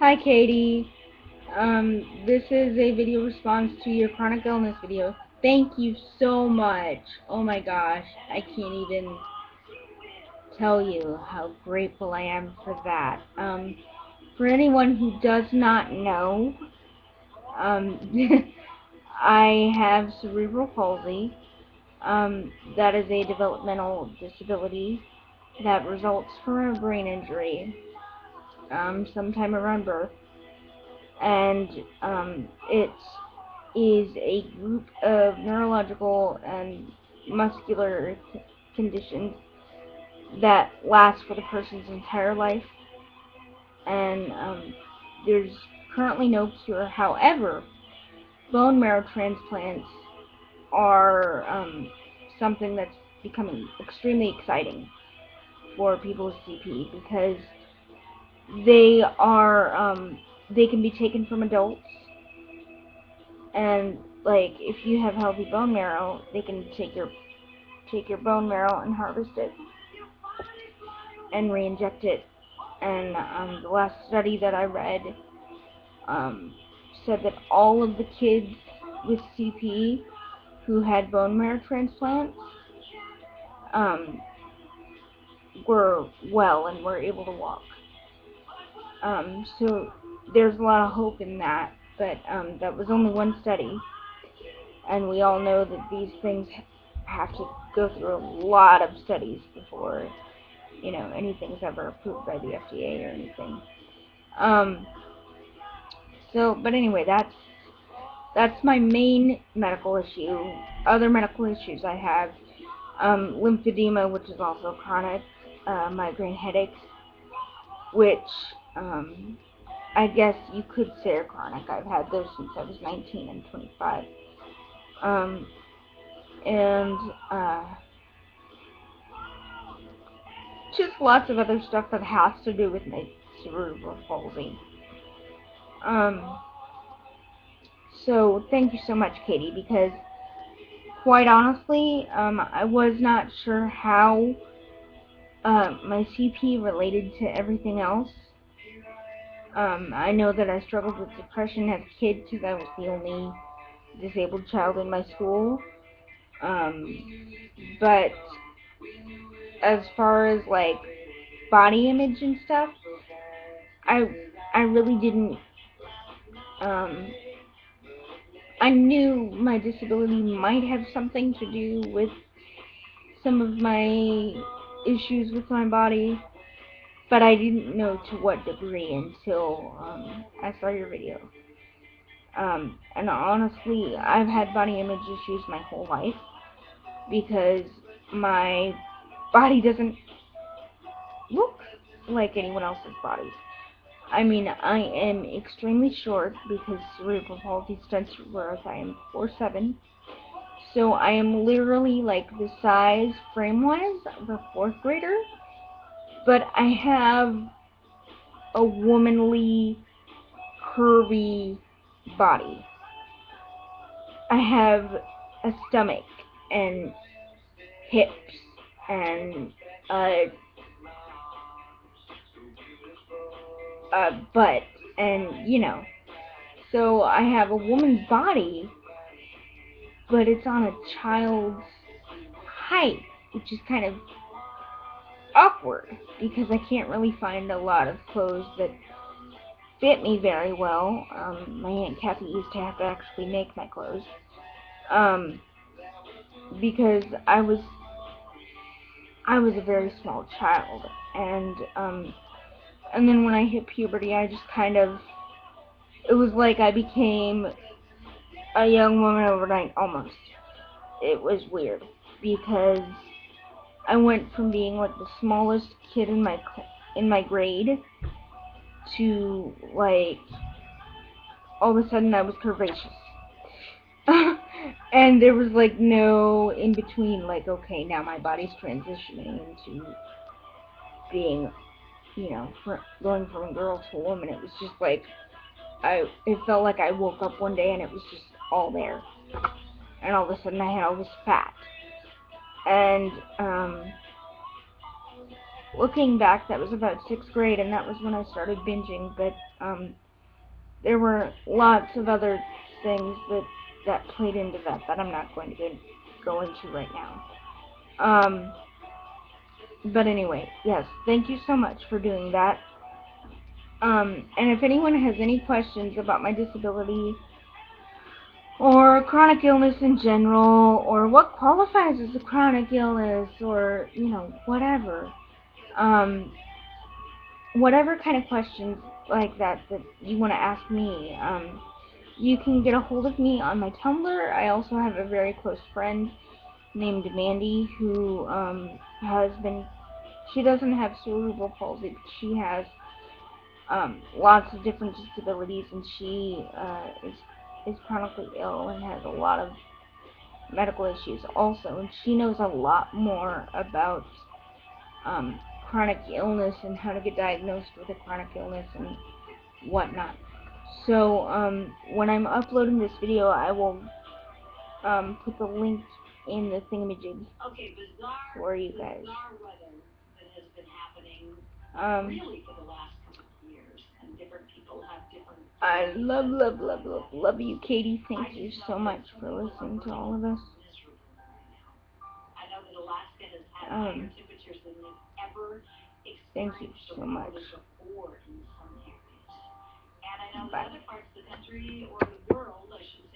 Hi, Katie. This is a video response to your chronic illness video. Thank you so much. Oh my gosh, I can't even tell you how grateful I am for that. For anyone who does not know, um, I have cerebral palsy. That is a developmental disability that results from a brain injury, sometime around birth. And it is a group of neurological and muscular conditions that last for the person's entire life, and there's currently no cure. However, bone marrow transplants are something that's becoming extremely exciting for people with CP, because they can be taken from adults, and like if you have healthy bone marrow, they can take your bone marrow and harvest it and re-inject it. And the last study that I read said that all of the kids with CP who had bone marrow transplants um, were well and were able to walk. So there's a lot of hope in that, but that was only one study, and we all know that these things have to go through a lot of studies before anything's ever approved by the FDA or anything. But anyway, that's my main medical issue. Other medical issues I have: lymphedema, which is also chronic, migraine headaches, which I guess you could say are chronic. I've had those since I was 19 and 25. And just lots of other stuff that has to do with my cerebral palsy. So thank you so much, Katie, because quite honestly, I was not sure how my CP related to everything else. I know that I struggled with depression as a kid because I was the only disabled child in my school. But as far as like body image and stuff, I really didn't. I knew my disability might have something to do with some of my issues with my body, but I didn't know to what degree until I saw your video. And honestly, I've had body image issues my whole life because my body doesn't look like anyone else's body. I mean, I am extremely short because cerebral palsy stunts your growth. I am 4'7", so I am literally like the size frame-wise of a 4th grader, but I have a womanly, curvy body. I have a stomach and hips and a butt, and so I have a woman's body, but it's on a child's height, which is kind of awkward because I can't really find a lot of clothes that fit me very well. My Aunt Kati used to have to actually make my clothes because I was a very small child, and then when I hit puberty, I just it was like I became a young woman overnight, almost. It was weird because I went from being like the smallest kid in my grade to like all of a sudden I was curvaceous. And there was like no in between, like, okay, now my body's transitioning into being, going from a girl to a woman. It was just like it felt like I woke up one day and it was just all there, and all of a sudden I had all this fat, and looking back, that was about 6th grade, and that was when I started binging, but there were lots of other things that played into that I'm not going to go into right now. But anyway, yes, thank you so much for doing that. And if anyone has any questions about my disability or chronic illness in general, or what qualifies as a chronic illness, or, whatever, whatever kind of questions like that you want to ask me, you can get a hold of me on my Tumblr. I also have a very close friend named Mandy who she doesn't have cerebral palsy, but she has lots of different disabilities, and she is chronically ill and has a lot of medical issues also, and she knows a lot more about chronic illness and how to get diagnosed with a chronic illness and whatnot. So when I'm uploading this video, I will put the link in the thingamajig for you guys. I love you, Katie. Thank you so much for listening to all of us. Thank you so much. Bye.